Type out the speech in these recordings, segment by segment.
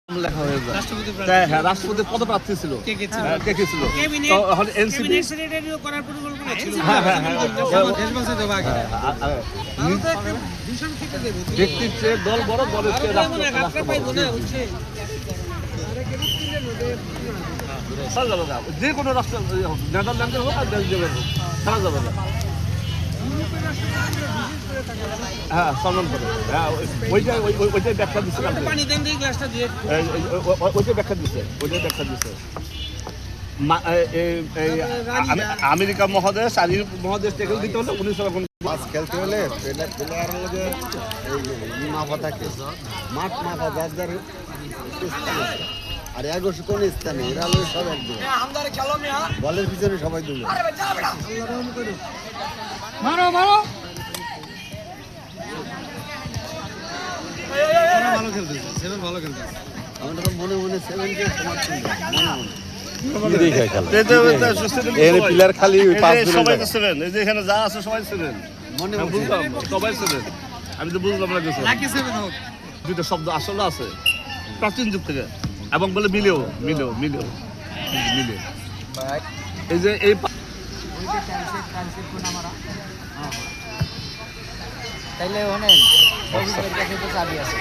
লেখা হয়ে যায়। হ্যাঁ, রাষ্ট্রপতি পদপ্রার্থী ছিল। কে কে ছিল? এখন এনসিপি করার পরিকল্পনা ছিল। ব্যক্তির চেয়ে দল বড়, দলের চেয়ে রাষ্ট্র যে কোনো রাষ্ট্র, নেদারল্যান্ডের হোক আর বেলজিয়ামের হোক, ছাড়া যাবে না। হ্যাঁ, সম্মান করে। হ্যাঁ, ওইটাই ব্যাখ্যা দিচ্ছে। ওইটাই ব্যাখ্যা দিচ্ছে। আমেরিকা মহাদেশ আর ইউরোপ মহাদেশ টেকেল দিতে হলে 19 মাছ খেলতে হলে প্লেয়ারের মধ্যে এই মাফা থাকে, মাঠ মাফা যার যার স্থান আছে। আর 11 কোন স্থানে এরা হলো সব একদম বলের পিছনে সবাই দুটো মারো মারো। ভালো খেলতেছে, সেভেন ভালো খেলতেছে। আমরা তো মনে মনে 7কে সমর্থন করি, মনে মনে। আমি তো বুঝলাম না কিছু। দুটো শব্দ আসলে আছে প্রাচীন যুগ থেকে, এবং বলে মিলেও এই যে এই তাইলে ওখানে কাছে তো চাবি আছে।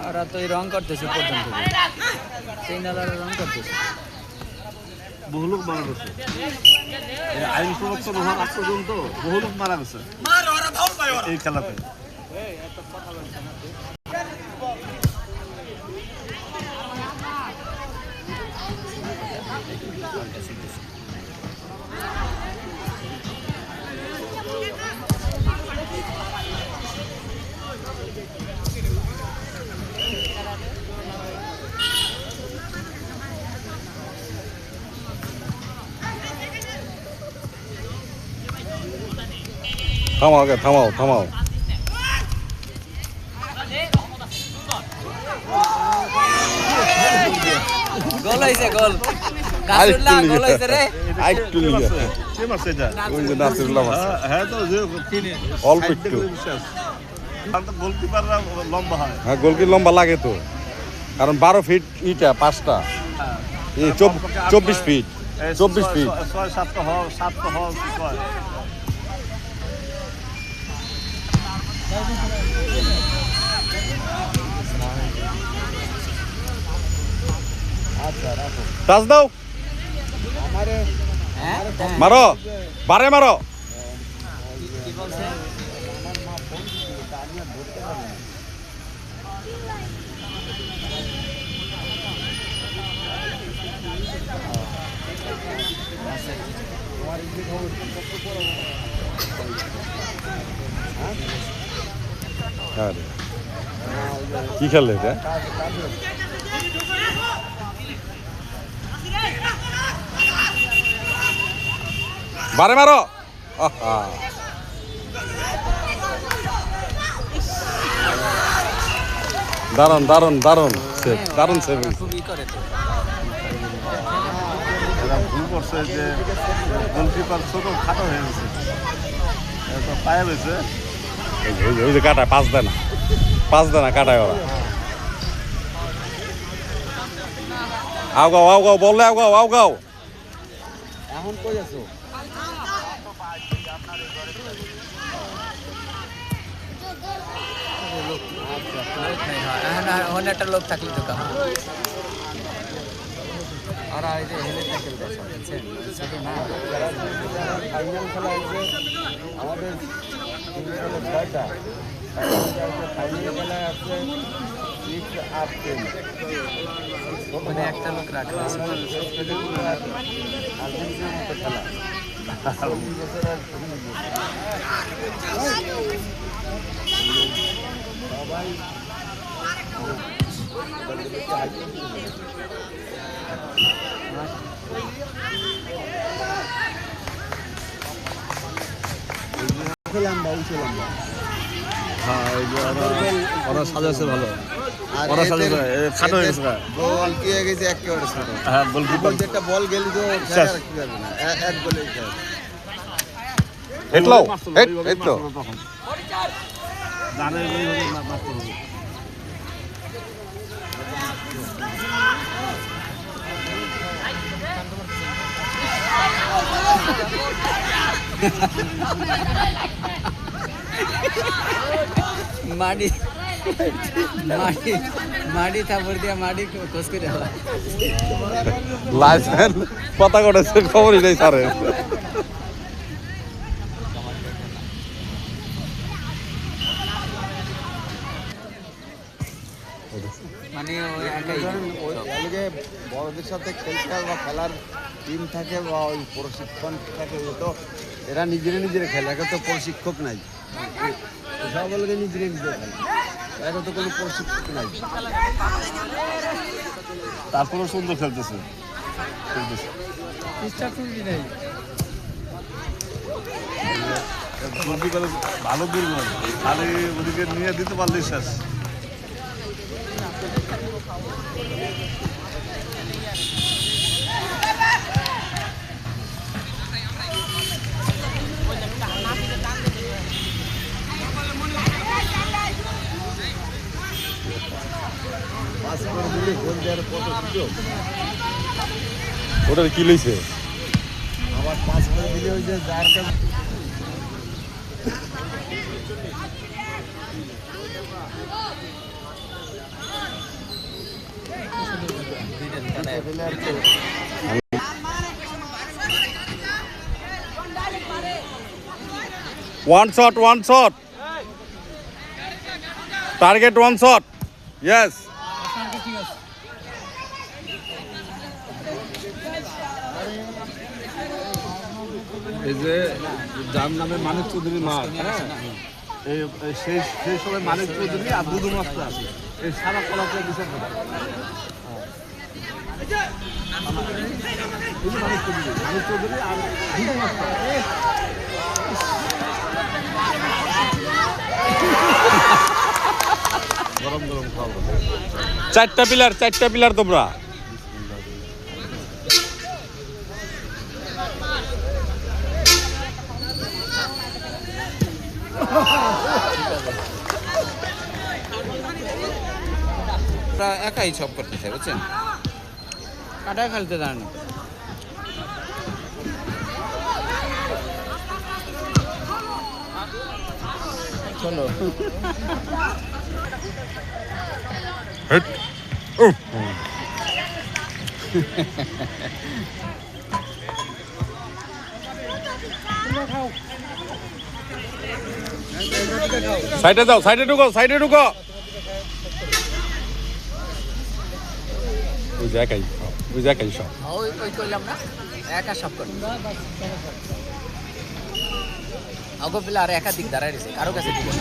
ওরা তো রং করতেছে প্রথম থেকে, সেই নালারা রং করতেছে। বহু লোক মারা গেছে, আইন প্রবর্তন হওয়ার আগ পর্যন্ত বহু লোক মারা গেছে এই খেলাতে। থামাও আগে, থামাও। গোল হইছে, গোল। নাসরুল্লাহ গোল হইছে রে। আইটু লিগা কে মারছে এটা? ওই যে নাসরুল্লাহ মারছে। হ্যাঁ, তো যে অল্প একটু। আর তো গোলকিপাররা লম্বা হয়। হ্যাঁ, গোলকি লম্বা লাগে তো, কারণ 12 ফিট ইটা, 5টা 24 ফিট। 24 ফিট। 6-7 তো হও, 7 তো হও, 6। টাচ দাও, হ্যাঁ মারো, বারে মারো। কি বলছে? আরে কি খেললে এটা? বারে মারো। দারুন সেভ। খুবই করে তো। এরা ভুল করছে যে গোলকিপার ছোট খাটো হয়ে গেছে, পায়ে গেছে। ওই যে কাটায় 5 দেয় না কাটায় ওরা। আগাও বললে আগাও। এখন কই আছো? ওখানে একটা লোক থাকলে তো কাম। ওরা এই যে হেলে ট্যাকেল দেয়, ছোট না। ফাইনাল খেলা হচ্ছে আমাদের 6টা, ফাইনাল খেলা আছে 6 আর 10। ওখানে একটা লোক রাখা আছে। আর্জেন্টিনার মতো খেলা। সবাই লম্বা উঁচু লম্বা। হ্যাঁ এই যে ওরা সাজাচ্ছে ভালো, আর ওরা এদের- সাজাচ্ছে খাটো হয়ে গেছে। বল কি হয়ে গেছে একেবারে ছোট। হ্যাঁ গোলকিপার একটা বল গেলি তো শেষ। রাখতে পারবে না, এক বলে দিতে হবে। হেটলো এই তো তখন জানে এইভাবে মারতে হবে। মাটি মাটি মাটি তারপর দিয়া মাটি খোঁজ করে দেওয়া লাইসেন্স কথা করেছে খবরই নেই স্যারের। মানে ওই একাই ওই এলাকে বড়দের সাথে খেলতে বা খেলার টিম থাকে বা ওই প্রশিক্ষণ থাকে, ও তো এরা নিজেরা খেলে, এখন তো প্রশিক্ষক নাই, সব এলাকে নিজেরা খেলে, এখন তো কোনো প্রশিক্ষক নাই। তারপরেও সুন্দর খেলতেছে। জলদি করে ভালো দূর নয়, খালি ওদিকে নিয়ে দিতে পারলে শেষ। পাস করে দিলে গোল দেওয়ার কত সুযোগ, ওটার কি লইছে? আবার পাস করে দিলে ওই যে যার কাছে One shot. Target one shot. Yes. এই যে যার নামে মানিক চৌধুরী মাঠ, হ্যাঁ এই সেই সময় মানিক চৌধুরী আর দুদু মাস্টার আছে, এই সারা কলাপের বিষয় মানিক চৌধুরী আর দুদু মাস্টার। গরম গরম খাওয়া চারটা পিলার তোমরা। একাই সব করতেছে বুঝছেন, কাটা খেলতে জানি চলো হেট। সাইডে যাও, সাইডে ঢুকো। ওই জায়গায় সব ওই করলাম না, একা সব কর আগো পিলা আর একাধিক দাঁড়ায় রয়েছে কারো কাছে দিবে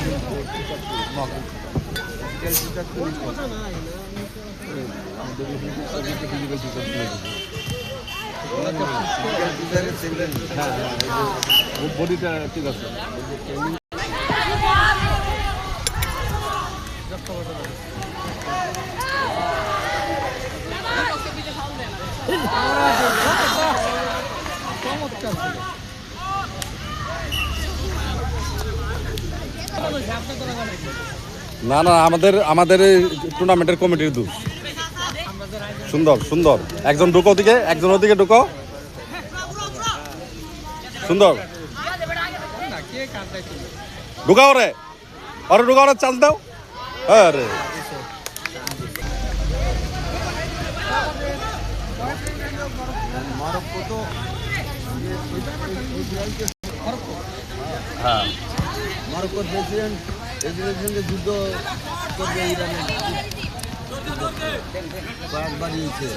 বডিটা ঠিক আছে। না আমাদের টুর্নামেন্টের কমিটির দোষ। সুন্দর একজন ওদিকে ঢুকো। সুন্দর ঢুকাও রে, ঢুকাও চান্স দাও। আরে মরক্কো তো হ্যাঁ মরক্কোর প্রেসিডেন্ট সঙ্গে যুদ্ধ করবে ইরানের কয়েকবার নিয়েছে।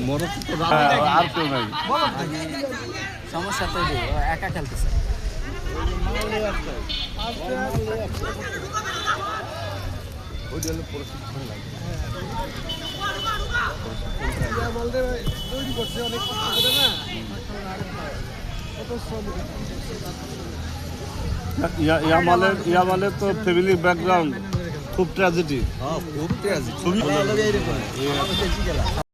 মরক্কো তো আর কেউ নাই। সমস্যা তৈরি একা খেলতেছে। ওইটা হলো প্রশিক্ষণ লাগে। তৈরি করছে অনেক কষ্ট করে না কত শ্রম ইয়ামালের তো ফ্যামিলি ব্যাকগ্রাউন্ড খুব ট্র্যাজেডি। খুব ট্র্যাজিক খুবই ভালো